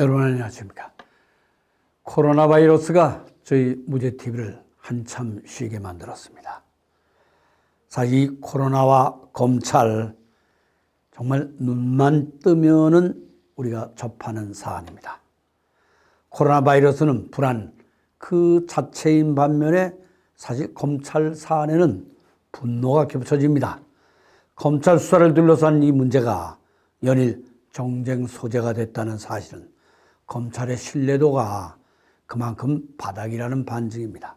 여러분 안녕하십니까. 코로나 바이러스가 저희 무죄TV를 한참 쉬게 만들었습니다. 사실 이 코로나와 검찰 정말 눈만 뜨면은 우리가 접하는 사안입니다. 코로나 바이러스는 불안 그 자체인 반면에 사실 검찰 사안에는 분노가 겹쳐집니다. 검찰 수사를 둘러싼 이 문제가 연일 정쟁 소재가 됐다는 사실은 검찰의 신뢰도가 그만큼 바닥이라는 반증입니다.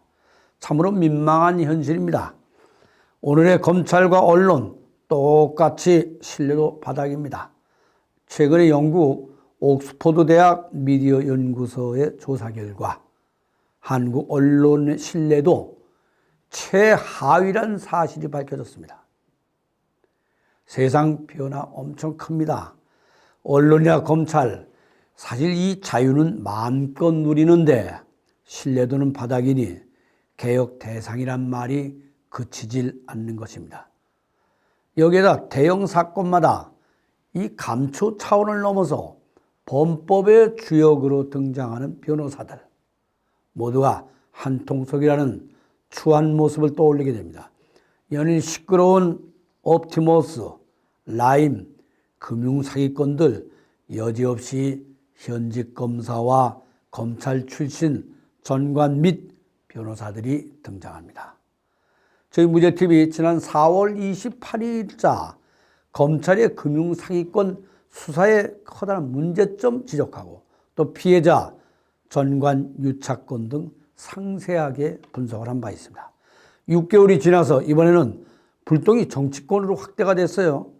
참으로 민망한 현실입니다. 오늘의 검찰과 언론 똑같이 신뢰도 바닥입니다. 최근에 영국 옥스퍼드 대학 미디어 연구소의 조사 결과 한국 언론의 신뢰도 최하위란 사실이 밝혀졌습니다. 세상 변화 엄청 큽니다. 언론이나 검찰 사실 이 자유는 마음껏 누리는데 신뢰도는 바닥이니 개혁 대상이란 말이 그치질 않는 것입니다. 여기에다 대형 사건마다 이 감초 차원을 넘어서 범법의 주역으로 등장하는 변호사들 모두가 한통속이라는 추한 모습을 떠올리게 됩니다. 연일 시끄러운 옵티머스, 라임, 금융사기건들 여지없이 현직 검사와 검찰 출신 전관 및 변호사들이 등장합니다. 저희 무죄TV 지난 4월 28일자 검찰의 금융사기건 수사의 커다란 문제점 지적하고 또 피해자, 전관 유착건 등 상세하게 분석을 한 바 있습니다. 6개월이 지나서 이번에는 불똥이 정치권으로 확대가 됐어요.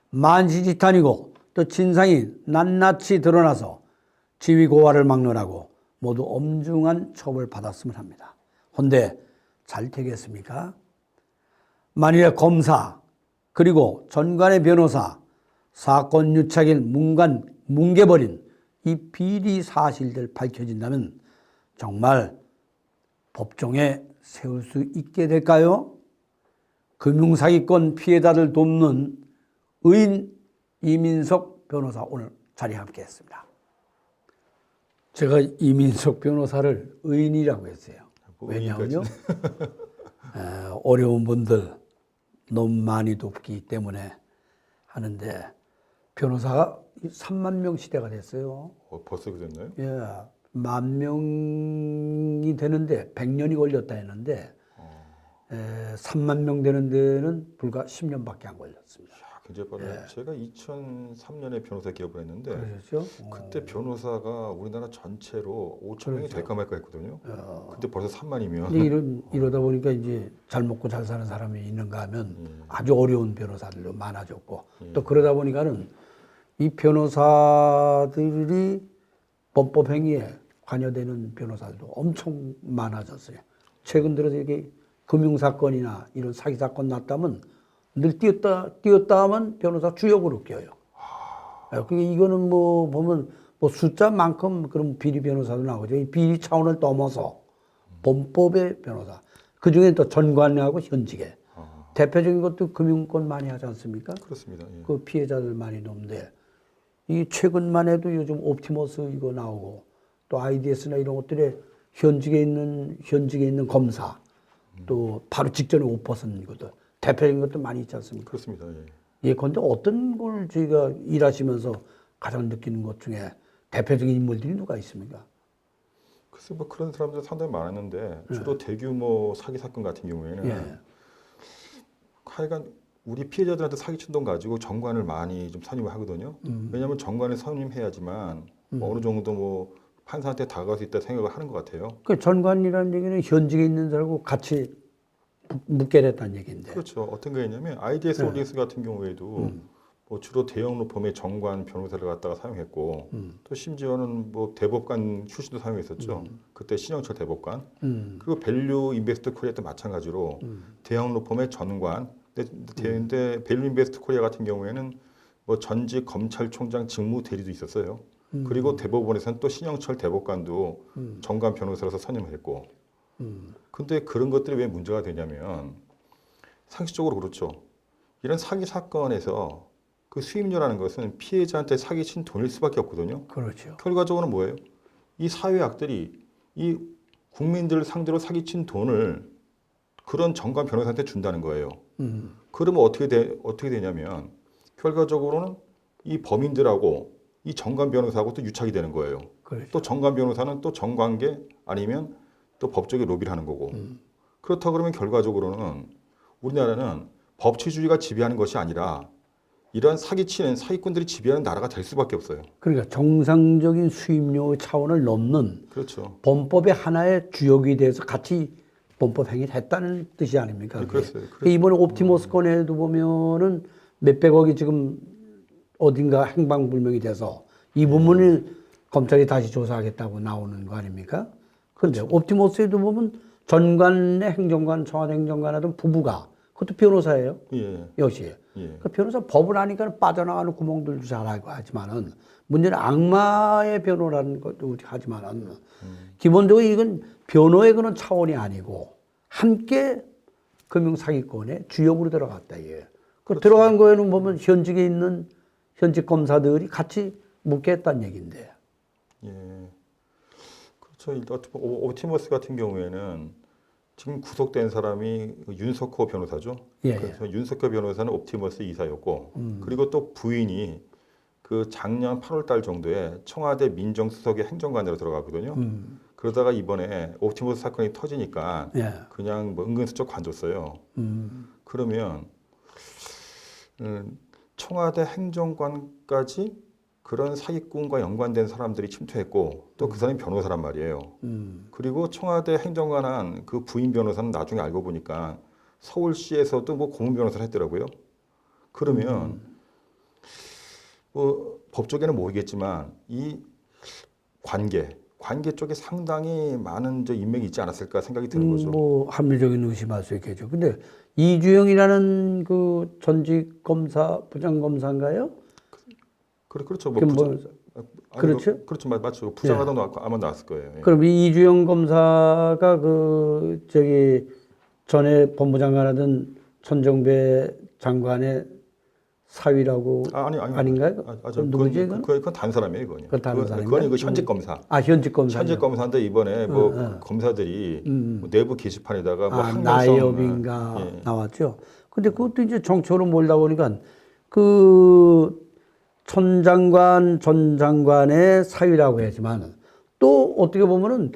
만시지탄이고 또 진상이 낱낱이 드러나서 지위 고하를 막론하고 모두 엄중한 처벌받았으면 합니다. 헌데 잘 되겠습니까? 만일에 검사 그리고 전관의 변호사 사건 유착일 뭉개버린 이 비리 사실들 밝혀진다면 정말 법정에 세울 수 있게 될까요? 금융사기건 피해자들 돕는 의인 이민석 변호사 오늘 자리에 함께 했습니다. 제가 이민석 변호사를 의인이라고 했어요. 왜냐하면요. 어려운 분들 너무 많이 돕기 때문에 하는데 변호사가 3만 명 시대가 됐어요. 벌써 그랬나요? 예, 10,000명이 되는데 100년이 걸렸다 했는데 3만 명 되는 데는 불과 10년밖에 안 걸렸습니다. 굉장히 빠르네요. 제가 2003년에 변호사 기업을 했는데 그렇죠? 그때 변호사가 우리나라 전체로 5천 명이 될까 말까 했거든요. 그때 벌써 3만이면 이러다 보니까 이제 잘 먹고 잘 사는 사람이 있는가 하면 아주 어려운 변호사들도 많아졌고 또 그러다 보니까는 이 변호사들이 범법 행위에 관여되는 변호사들도 엄청 많아졌어요. 최근 들어서 이게 금융사건이나 이런 사기사건 났다면 늘 띄었다 하면 변호사 주역으로 껴요. 그러니까 이거는 뭐 보면 뭐 숫자만큼 그럼 비리 변호사도 나오죠. 이 비리 차원을 넘어서 범법의 변호사. 그 중에 또 전관하고 현직에. 대표적인 것도 금융권 많이 하지 않습니까? 그렇습니다. 예. 그 피해자들 많이 넘는데 이 최근만 해도 요즘 옵티머스 이거 나오고 또 IDS나 이런 것들에 현직에 있는 검사 또 바로 직전에 5% 이것도 대표적인 것도 많이 있지 않습니까? 그렇습니다. 예. 예, 그런데 어떤 걸 저희가 일하시면서 가장 느끼는 것 중에 대표적인 인물들이 누가 있습니까? 글쎄 뭐 그런 사람들 상당히 많았는데 주로 대규모 사기 사건 같은 경우에는 하여간 우리 피해자들한테 사기친 돈 가지고 정관을 많이 좀 선임을 하거든요. 왜냐하면 정관을 선임해야지만 어느 정도 뭐 판사한테 다가갈 수 있다 생각을 하는 것 같아요. 그 전관이라는 얘기는 현직에 있는 사람하고 같이 묶게 됐다는 얘기인데. 그렇죠. 어떤 게 있냐면 IDS 홀딩스 같은 경우에도 뭐 주로 대형 로펌의 정관 변호사를 갖다가 사용했고 또 심지어는 뭐 대법관 출신도 사용했었죠. 그때 신영철 대법관. 그리고 밸류 인베스트 코리아도 마찬가지로 대형 로펌의 전관. 근데 밸류 인베스트 코리아 같은 경우에는 뭐 전직 검찰총장 직무 대리도 있었어요. 그리고 대법원에서는 또 신영철 대법관도 정관 변호사로서 선임을 했고. 근데 그런 것들이 왜 문제가 되냐면 상식적으로 그렇죠. 이런 사기 사건에서 그 수임료라는 것은 피해자한테 사기친 돈일 수밖에 없거든요. 그렇죠. 결과적으로는 뭐예요? 이 사회악들이 이 국민들을 상대로 사기친 돈을 그런 정관 변호사한테 준다는 거예요. 그러면 어떻게 되냐면 결과적으로는 이 범인들하고 이 정관 변호사하고 또 유착이 되는 거예요. 그렇죠. 또 정관 변호사는 또 정관계 아니면 또 법적인 로비를 하는 거고. 그렇다 그러면 결과적으로는 우리나라는 법치주의가 지배하는 것이 아니라 이런 사기치는 사기꾼들이 지배하는 나라가 될 수밖에 없어요. 그러니까 정상적인 수임료 차원을 넘는 그렇죠. 범법의 하나의 주역이 돼서 같이 범법 행위를 했다는 뜻이 아닙니까? 네, 그게? 그랬어요. 이번에 옵티머스 건에도 보면은 몇백억이 지금 어딘가 행방불명이 돼서 이 부분을 검찰이 다시 조사하겠다고 나오는 거 아닙니까? 그런데 옵티머스에도 보면 전관의 행정관, 청와대 행정관 하던 부부가 그것도 변호사예요. 예. 역시. 예. 그 변호사 법을 하니까 빠져나가는 구멍들도 잘 알고 하지만은 문제는 악마의 변호라는 것도 우리 하지만은 기본적으로 이건 변호의 그런 차원이 아니고 함께 금융사기권의 주역으로 들어갔다 이게. 그 들어간 거에는 보면 현직에 있는 현직 검사들이 같이 묵겠다는 얘기인데. 예. 그렇죠. 옵티머스 같은 경우에는 지금 구속된 사람이 윤석호 변호사죠. 예. 그래서 윤석호 변호사는 옵티머스 이사였고, 그리고 또 부인이 그 작년 8월 달 정도에 청와대 민정수석의 행정관으로 들어갔거든요. 그러다가 이번에 옵티머스 사건이 터지니까 예. 그냥 뭐 은근슬쩍 관뒀어요. 그러면 청와대 행정관까지 그런 사기꾼과 연관된 사람들이 침투했고 또 그 사람이 변호사란 말이에요. 그리고 청와대 행정관한 그 부인 변호사는 나중에 알고 보니까 서울시에서도 뭐 고문 변호사를 했더라고요. 그러면 뭐 법조계는 모르겠지만 이 관계 쪽에 상당히 많은 저 인맥이 있지 않았을까 생각이 드는 거죠. 뭐 합리적인 의심할 수 있겠죠. 근데 이주영이라는 그 전직 검사, 부장검사인가요? 그렇죠. 뭐 그렇죠? 그렇죠. 맞죠. 부장하다 아마 나왔을 거예요. 예. 그럼 이 이주영 검사가 그 저기 전에 법무장관 하던 천정배 장관의 사위라고 아닌가요? 그럼 누구지 이건? 그건 다른 사람이에요, 이거는. 그건 다른 사람인가요? 그건 이거 현직 검사. 아 현직 검사. 현직 검사인데 이번에 뭐 검사들이 뭐 내부 게시판에다가 뭐 항명성 나이업인가 나왔죠. 근데 그것도 이제 정치로 몰다 보니까 그 천 장관, 전 장관의 사위라고 하지만 또 어떻게 보면은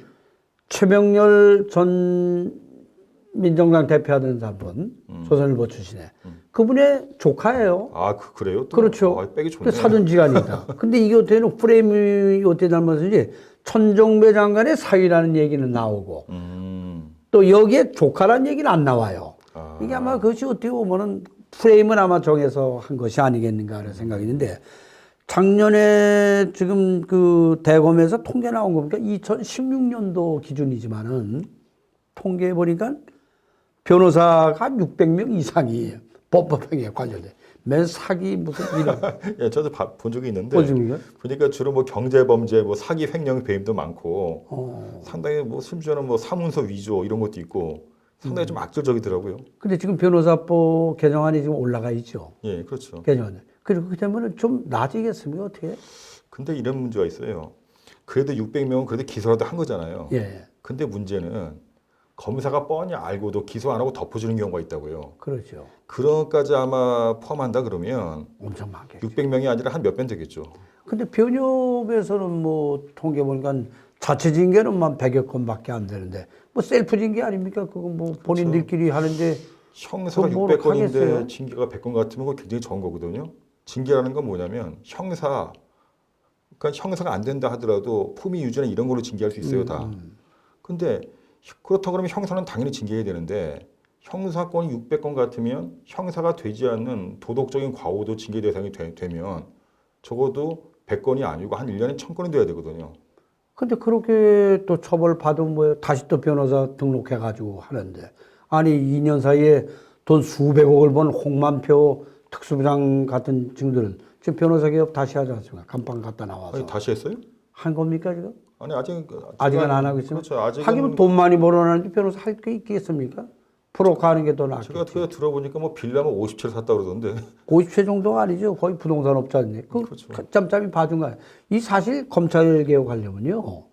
최명렬 전 민정당 대표하던 사람, 조선일보 출신의 그분의 조카예요. 아, 그래요? 또? 그렇죠. 아, 빼기 좋네. 사돈지간이다. 근데 이게 어떻게 프레임이 어떻게 닮아서인지 천정배 장관의 사위라는 얘기는 나오고 또 여기에 조카라는 얘기는 안 나와요. 이게 아마 그것이 어떻게 보면은 프레임은 아마 정해서 한 것이 아니겠는가 하는 생각이 있는데 작년에 지금 그 대검에서 통계 나온 거 보니까 2016년도 기준이지만은 통계해 보니까 변호사가 600명 이상이 법행위에 관련돼. 맨 사기 무슨 이런. 예, 저도 본 적이 있는데 어디입니까? 보니까 주로 뭐 경제 범죄, 뭐 사기, 횡령, 배임도 많고 상당히 뭐 심지어는 뭐 사문서 위조 이런 것도 있고 상당히 좀 악질적이더라고요. 근데 지금 변호사법 개정안이 지금 올라가 있죠. 예, 그렇죠. 개정안. 그리고 그러면은 좀 나아지겠습니까 어떻게? 근데 이런 문제가 있어요. 그래도 600명은 그래도 기소라도 한 거잖아요. 예. 근데 문제는 검사가 뻔히 알고도 기소 안 하고 덮어주는 경우가 있다고요. 그렇죠. 그런 것까지 아마 포함한다 그러면 엄청 많겠죠. 600명이 아니라 한 몇 배 되겠죠. 근데 변협에서는 뭐 통계 보니까 자체 징계는 만 100여 건밖에 안 되는데 뭐 셀프 징계 아닙니까? 그거 뭐 본인들끼리 하는데 형사가 그거 600건인데 하겠어요? 징계가 100건 같으면 그거 굉장히 적은 거거든요. 징계라는 건 뭐냐면 그러니까 형사가 안 된다 하더라도 품위 유지나 이런 걸로 징계할 수 있어요, 다. 근데 그렇다 그러면 형사는 당연히 징계해야 되는데 형사건이 600건 같으면 형사가 되지 않는 도덕적인 과오도 징계 대상이 되면 적어도 100건이 아니고 한 1년에 1000건이 돼야 되거든요. 근데 그렇게 또 처벌 받으면 뭐 다시 또 변호사 등록해 가지고 하는데 아니 2년 사이에 돈 수백억을 번 홍만표 특수부장 같은 친구들은 지금 변호사 개업 다시 하지 않습니까? 간판 갖다 나와서. 아니, 다시 했어요? 한 겁니까 지금? 아니 아직은 아직은 안 하고 있어요. 그렇죠. 아직은 하긴 돈 많이 벌어놨는데 변호사 할 게 있겠습니까? 프로카 하는 게 더 제가 낫겠지. 그 들어보니까 뭐 빌라면 50채를 샀다 그러던데. 50채 정도가 아니죠. 거의 부동산 업자인데. 그 그렇죠. 짬짬이 봐준 거야. 이 사실 검찰 개혁하려면요.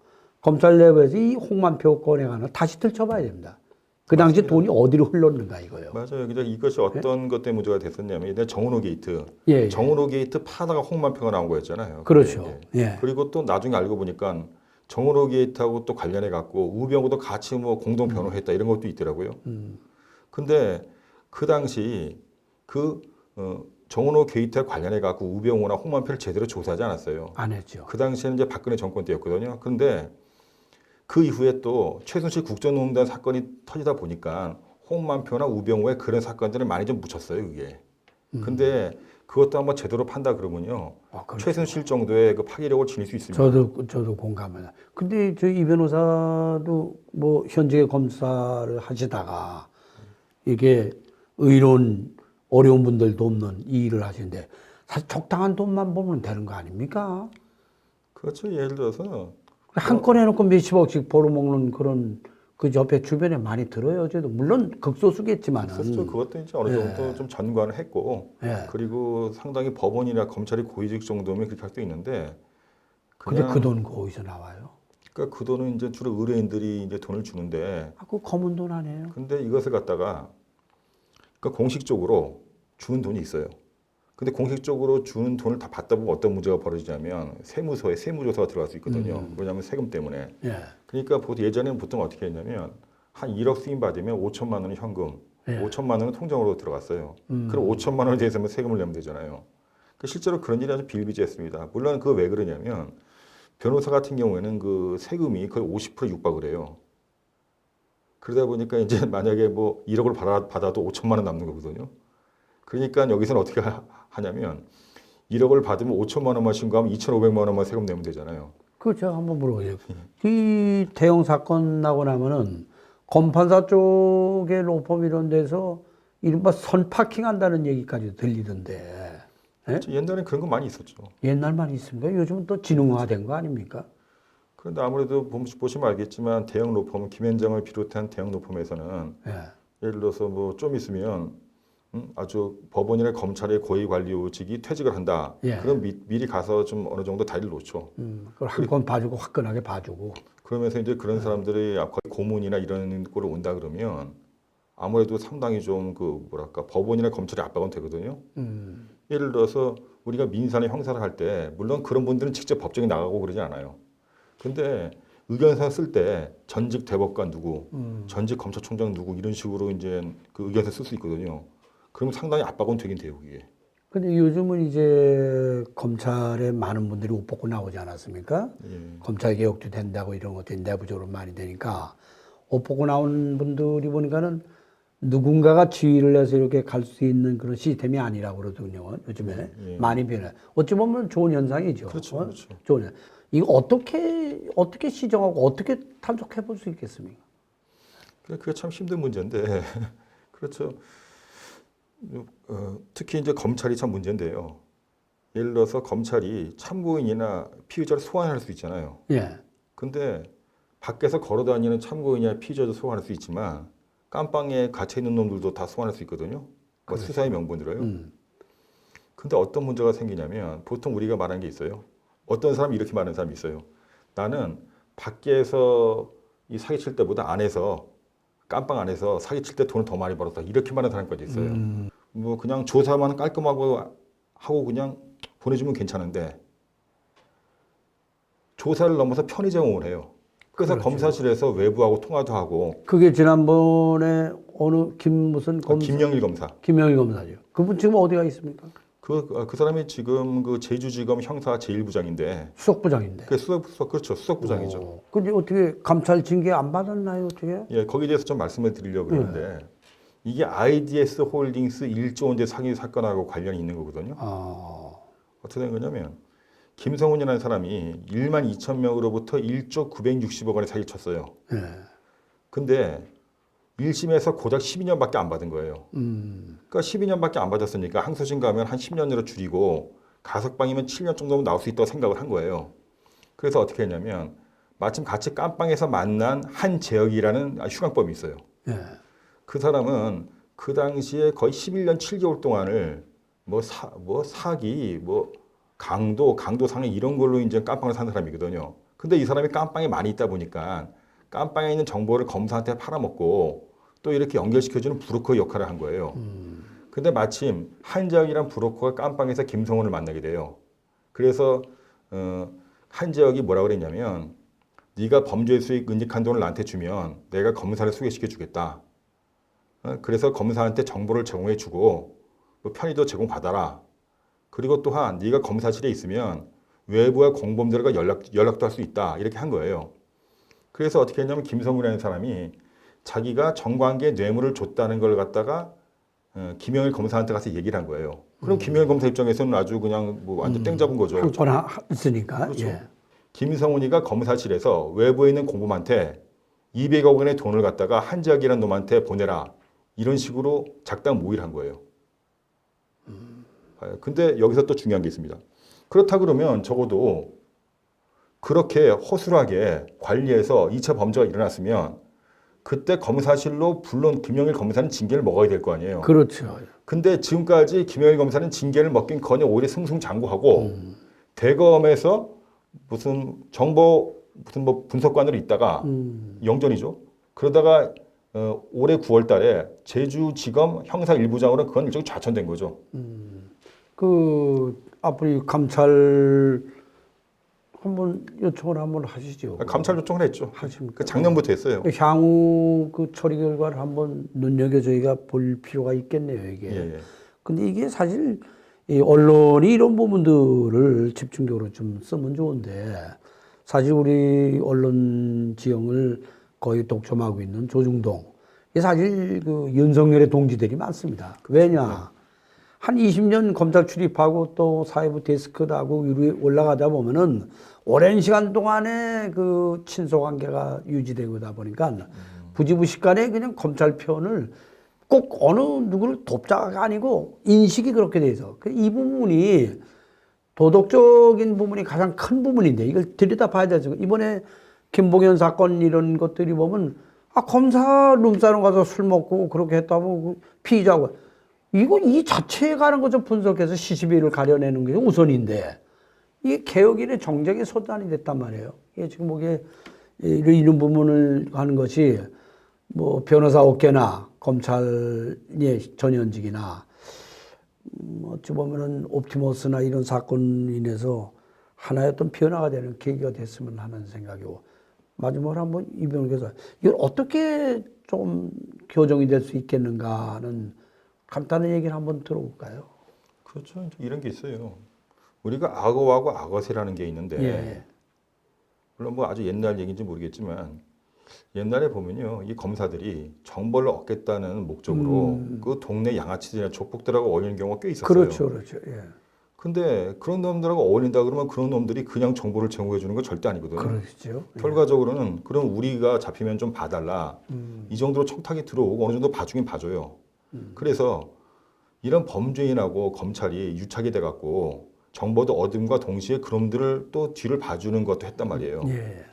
검찰 내부에서 이 홍만표 건에 관한 다시 들춰봐야 됩니다. 그 당시 맞습니다. 돈이 어디로 흘렀는가 이거요. 맞아요. 근데 이것이 어떤 것 때문에 문제가 됐었냐면 이제 정은호 게이트. 예, 예. 정은호 게이트 파다가 홍만표가 나온 거였잖아요. 그렇죠. 그게. 예. 그리고 또 나중에 알고 보니까 정은호 게이트하고 또 관련해 갖고 우병우도 같이 뭐 공동 변호했다 이런 것도 있더라고요. 근데 그 당시 그 정은호 게이트와 관련해 갖고 우병우나 홍만표를 제대로 조사하지 않았어요. 안 했죠. 그 당시에는 이제 박근혜 정권 때였거든요. 그런데 그 이후에 또 최순실 국정농단 사건이 터지다 보니까 홍만표나 우병우의 그런 사건들을 많이 좀 묻혔어요, 그게. 근데 그것도 한번 제대로 판다 그러면요. 그렇죠. 최순실 정도의 그 파기력을 지닐 수 있습니다. 저도 공감합니다. 근데 저희 이 변호사도 뭐 현직의 검사를 하시다가 이게 의로운 어려운 분들도 없는 이 일을 하시는데 사실 적당한 돈만 보면 되는 거 아닙니까? 그렇죠. 예를 들어서 한 건 해놓고 몇십억씩 벌어먹는 그런 그 옆에 주변에 많이 들어요. 저도 물론 극소수겠지만은. 그렇죠. 그것도 이제 어느 정도 좀 전관을 했고 예. 그리고 상당히 법원이나 검찰이 고위직 정도면 그렇게 할 수 있는데 근데 그냥 그 돈 어디서 나와요? 그러니까 그 돈은 이제 주로 의뢰인들이 이제 돈을 주는데 그 검은 돈 아니에요? 근데 이것을 갖다가 그러니까 공식적으로 주는 돈이 있어요. 근데 공식적으로 주는 돈을 다 받다 보면 어떤 문제가 벌어지냐면 세무서에 세무조사가 들어갈 수 있거든요. 왜냐하면 세금 때문에. 예. 그러니까 예전에는 보통 어떻게 했냐면 한 1억 수임 받으면 5천만 원은 현금, 예. 5천만 원은 통장으로 들어갔어요. 그럼 5천만 원에 대해서는 세금을 내면 되잖아요. 그 실제로 그런 일이 아주 비일비재했습니다. 물론 그거 왜 그러냐면 변호사 같은 경우에는 그 세금이 거의 50% 육박을 해요. 그러다 보니까 이제 만약에 뭐 1억을 받아도 5천만 원 남는 거거든요. 그러니까 여기서는 어떻게 하냐면 1억을 받으면 5천만 원만 신고하면 2,500만 원만 세금 내면 되잖아요. 그렇죠. 한번 물어보세요. 이 대형 사건 나고 나면은 검판사 쪽의 로펌 이런 데서 이른바 선파킹 한다는 얘기까지 들리던데. 예? 옛날엔 그런 거 많이 있었죠. 옛날만 있습니까? 요즘은 또 지능화된 거 아닙니까? 그런데 아무래도 보시면 알겠지만 대형 로펌, 김현정을 비롯한 대형 로펌에서는 예. 예를 들어서 뭐 좀 있으면 아주 법원이나 검찰의 고위 관료직이 퇴직을 한다. 예. 그럼 미리 가서 좀 어느 정도 다리를 놓죠. 그걸 한 건 봐주고 화끈하게 봐주고. 그러면서 이제 그런 사람들이 거의 고문이나 이런 꼴을 온다 그러면 아무래도 상당히 좀 그 뭐랄까 법원이나 검찰의 압박은 되거든요. 예를 들어서 우리가 민사나 형사를 할 때 물론 그런 분들은 직접 법정에 나가고 그러지 않아요. 근데 의견서 쓸 때 전직 대법관 누구, 전직 검찰총장 누구 이런 식으로 이제 그 의견서 쓸 수 있거든요. 그러면 상당히 압박은 되긴 돼요, 그게. 근데 요즘은 이제 검찰에 많은 분들이 옷 벗고 나오지 않았습니까? 예. 검찰 개혁도 된다고 이런 것들이 내부적으로 많이 되니까 옷 벗고 나온 분들이 보니까는 누군가가 지휘를 해서 이렇게 갈 수 있는 그런 시스템이 아니라고 그러거든요. 요즘에 예. 많이 변해. 어찌 보면 좋은 현상이죠. 그렇죠, 그렇죠. 좋은 현상. 이거 어떻게 시정하고 어떻게 탐색해 볼 수 있겠습니까? 그게 참 힘든 문제인데 그렇죠. 특히 이제 검찰이 참 문제인데요. 예를 들어서 검찰이 참고인이나 피의자를 소환할 수 있잖아요. 예. 근데 밖에서 걸어다니는 참고인이나 피의자도 소환할 수 있지만 깜빵에 갇혀 있는 놈들도 다 소환할 수 있거든요. 뭐 수사의 명분으로요. 근데 어떤 문제가 생기냐면 보통 우리가 말하는 게 있어요. 어떤 사람이 이렇게 말하는 사람이 있어요. 나는 밖에서 이 사기칠 때보다 안에서 깜빵 안에서 사기칠 때 돈을 더 많이 벌었다. 이렇게 말하는 사람까지 있어요. 뭐 그냥 조사만 깔끔하고 하고 그냥 보내주면 괜찮은데 조사를 넘어서 편의점을 해요. 그래서 그렇죠. 검사실에서 외부하고 통화도 하고 그게 지난번에 어느 무슨 검사 김영일 검사. 김영희 검사죠. 그분 지금 어디가 있습니까? 그 사람이 지금 그 제주지검 형사 제1부장인데 수석부장인데. 그 그렇죠. 수석부장이죠. 근데 어떻게 감찰 징계 안 받았나요? 어떻게? 예, 거기에 대해서 좀 말씀을 드리려고 그러는데 이게 IDS 홀딩스 1조 원대 사기 사건하고 관련이 있는 거거든요. 어떻게 된 거냐면 김성훈이라는 사람이 1만 2천 명으로부터 1조 960억 원의 사기를 쳤어요. 예. 근데 1심에서 고작 12년밖에 안 받은 거예요. 그러니까 12년밖에 안 받았으니까 항소심 가면 한 10년으로 줄이고 가석방이면 7년 정도면 나올 수 있다고 생각을 한 거예요. 그래서 어떻게 했냐면 마침 같이 깜빵에서 만난 한재혁이라는 휴강범이 있어요. 예. 그 사람은 그 당시에 거의 11년 7개월 동안을 뭐 사기, 뭐 강도 상해 이런 걸로 이제 깜빵을 산 사람이거든요. 근데 이 사람이 깜빵에 많이 있다 보니까 깜빵에 있는 정보를 검사한테 팔아먹고 또 이렇게 연결시켜주는 브로커 역할을 한 거예요. 근데 마침 한재혁이란 브로커가 깜빵에서 김성훈을 만나게 돼요. 그래서 한재혁이 뭐라고 그랬냐면 네가 범죄 수익 은닉한 돈을 나한테 주면 내가 검사를 소개시켜 주겠다. 그래서 검사한테 정보를 제공해 주고 뭐 편의도 제공받아라. 그리고 또한 네가 검사실에 있으면 외부와 공범들과 연락도 할 수 있다. 이렇게 한 거예요. 그래서 어떻게 했냐면 김성훈이라는 사람이 자기가 정관계 뇌물을 줬다는 걸 갖다가 김영일 검사한테 가서 얘기를 한 거예요. 그럼 김영일 검사 입장에서는 아주 그냥 뭐 완전 땡 잡은 거죠. 한건 있으니까. 그렇죠. 예. 김성훈이가 검사실에서 외부에 있는 공범한테 200억 원의 돈을 갖다가 한지혁이라는 놈한테 보내라. 이런 식으로 작당 모의를 한 거예요. 근데 여기서 또 중요한 게 있습니다. 그렇다 그러면 적어도 그렇게 허술하게 관리해서 2차 범죄가 일어났으면 그때 검사실로 불러온 김영일 검사는 징계를 먹어야 될 거 아니에요. 그렇죠. 근데 지금까지 김영일 검사는 징계를 먹긴커녕 오히려 승승장구하고 대검에서 무슨 뭐 분석관으로 있다가 영전이죠. 그러다가 올해 9월 달에 제주지검 형사 1부장으로 그건 일종의 좌천된 거죠. 그 앞으로 감찰 한번 요청을 한번 하시죠. 감찰 요청을 했죠. 하십니까? 그 작년부터 했어요. 향후 그 처리 결과를 한번 눈여겨 저희가 볼 필요가 있겠네요, 이게. 예. 근데 이게 사실 이 언론이 이런 부분들을 집중적으로 좀 쓰면 좋은데 사실 우리 언론 지형을 거의 독점하고 있는 조중동 이게 사실 그 윤석열의 동지들이 많습니다. 왜냐? 한 20년 검찰 출입하고 또 사회부 데스크도 하고 위로 올라가다 보면은 오랜 시간 동안에 그 친소 관계가 유지되고다 보니까 부지부식간에 그냥 검찰 편을 꼭 어느 누구를 돕자가 아니고 인식이 그렇게 돼서 이 부분이 도덕적인 부분이 가장 큰 부분인데 이걸 들여다봐야 되죠. 이번에 김봉현 사건 이런 것들이 보면 검사 룸사롱 가서 술 먹고 그렇게 했다고 피의자고 이거 이 자체에 가는 거 좀 분석해서 시시비를 가려내는 게 우선인데 이게 개혁인의 정쟁의 소단이 됐단 말이에요. 이게 지금 뭐게 이런 부분을 하는 것이 뭐 변호사 업계나 검찰의 전현직이나 어찌 보면은 옵티머스나 이런 사건으로 인해서 하나의 어떤 변화가 되는 계기가 됐으면 하는 생각이고 마지막으로 한번 이 변호사께서 이걸 어떻게 좀 교정이 될 수 있겠는가 하는 간단한 얘기를 한번 들어볼까요? 그렇죠. 이런 게 있어요. 우리가 악어하고 악어새라는 게 있는데 예. 물론 뭐 아주 옛날 얘기인지 모르겠지만 옛날에 보면요, 이 검사들이 정보를 얻겠다는 목적으로 그 동네 양아치들이나 족복들하고 어울리는 경우가 꽤 있었어요. 그렇죠, 그렇죠. 예. 근데 그런 놈들하고 어울린다 그러면 그런 놈들이 그냥 정보를 제공해 주는 건 절대 아니거든요. 그렇죠. 결과적으로는 그럼 우리가 잡히면 좀 봐달라. 이 정도로 청탁이 들어오고 어느 정도 봐주긴 봐줘요. 그래서 이런 범죄인하고 검찰이 유착이 돼갖고 정보도 얻음과 동시에 그놈들을 또 뒤를 봐주는 것도 했단 말이에요. 예.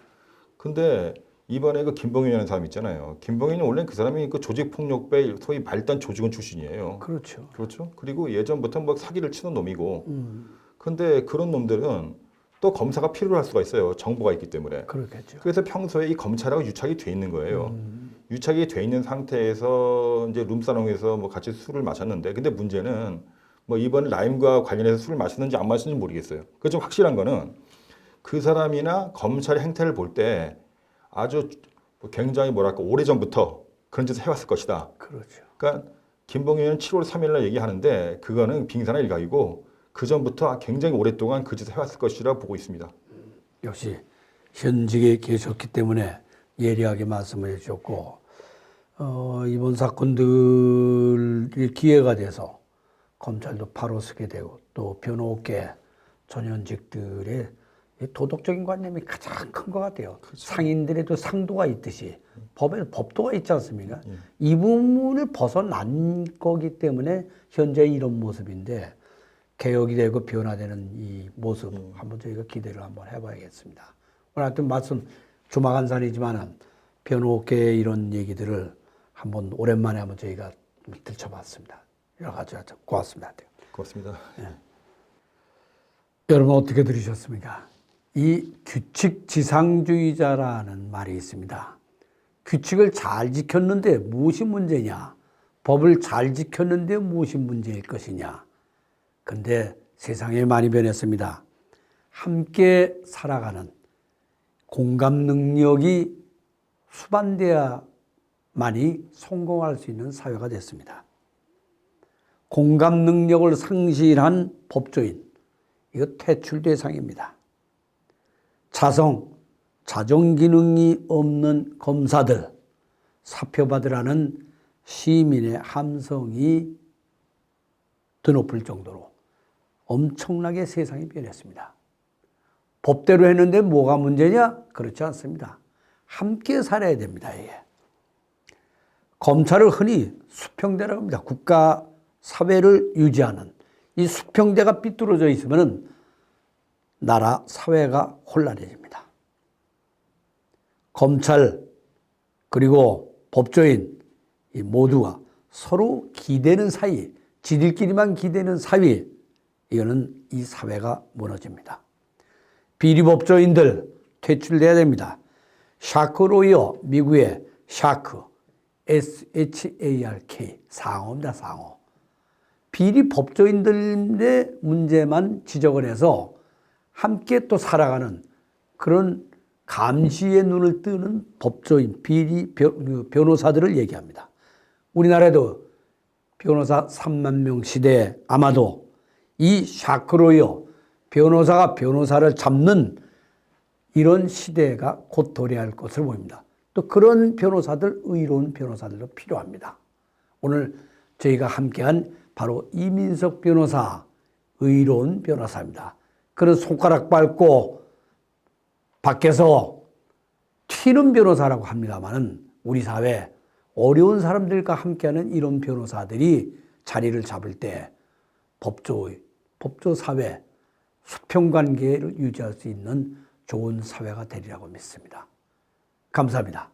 근데 이번에 그 김봉현이라는 사람 있잖아요. 김봉현이 원래 그 사람이 그 조직폭력배 소위 말단 조직원 출신이에요. 그렇죠. 그렇죠. 그리고 예전부터 뭐 사기를 치는 놈이고. 근데 그런 놈들은 또 검사가 필요로 할 수가 있어요. 정보가 있기 때문에. 그렇겠죠. 그래서 평소에 이 검찰하고 유착이 돼 있는 거예요. 유착이 돼 있는 상태에서 이제 룸사롱에서 뭐 같이 술을 마셨는데, 근데 문제는 뭐 이번 라임과 관련해서 술을 마셨는지 안 마셨는지 모르겠어요. 그 좀 확실한 거는 그 사람이나 검찰의 행태를 볼 때 아주 굉장히 뭐랄까 오래전부터 그런 짓을 해왔을 것이다. 그렇죠. 그러니까 김봉현은 7월 3일 날 얘기하는데 그거는 빙산의 일각이고 그 전부터 굉장히 오랫동안 그 짓을 해왔을 것이라 보고 있습니다. 역시 현직에 계셨기 때문에 예리하게 말씀을 해주셨고 이번 사건들이 기회가 돼서 검찰도 바로 서게 되고 또 변호업계 전현직들의 도덕적인 관념이 가장 큰 것 같아요. 그렇죠. 상인들에도 상도가 있듯이 법에 법도가 있지 않습니까? 이 부분을 벗어난 거기 때문에 현재 이런 모습인데 개혁이 되고 변화되는 이 모습 한번 저희가 기대를 한번 해봐야겠습니다. 오늘 하여튼 말씀 조마간산이지만은 변호업계의 이런 얘기들을 한번 오랜만에 한번 저희가 들춰봤습니다. 여러 가지 아주 고맙습니다. 고맙습니다. 여러분 어떻게 들으셨습니까? 이 규칙지상주의자라는 말이 있습니다. 규칙을 잘 지켰는데 무엇이 문제냐? 법을 잘 지켰는데 무엇이 문제일 것이냐? 근데 세상이 많이 변했습니다. 함께 살아가는 공감 능력이 수반돼야만이 성공할 수 있는 사회가 됐습니다. 공감 능력을 상실한 법조인, 이거 퇴출 대상입니다. 자정 기능이 없는 검사들, 사표받으라는 시민의 함성이 드높을 정도로 엄청나게 세상이 변했습니다. 법대로 했는데 뭐가 문제냐? 그렇지 않습니다. 함께 살아야 됩니다. 이게. 검찰을 흔히 수평대라고 합니다. 국가 사회를 유지하는 이 수평대가 삐뚤어져 있으면 나라 사회가 혼란해집니다. 검찰 그리고 법조인 이 모두가 서로 기대는 사이, 지들끼리만 기대는 사이, 이거는 이 사회가 무너집니다. 비리법조인들 퇴출돼야 됩니다. 샤크로이어, 미국의 샤크, SHARK, 상어입니다, 상어. 비리법조인들의 문제만 지적을 해서 함께 또 살아가는 그런 감시의 눈을 뜨는 법조인, 비리 변호사들을 얘기합니다. 우리나라에도 변호사 3만 명 시대에 아마도 이 샤크로이어 변호사가 변호사를 잡는 이런 시대가 곧 도래할 것으로 보입니다. 또 그런 변호사들, 의로운 변호사들도 필요합니다. 오늘 저희가 함께한 바로 이민석 변호사, 의로운 변호사입니다. 그런 손가락 밟고 밖에서 튀는 변호사라고 합니다만은 우리 사회 어려운 사람들과 함께하는 이런 변호사들이 자리를 잡을 때 법조 사회, 수평관계를 유지할 수 있는 좋은 사회가 되리라고 믿습니다. 감사합니다.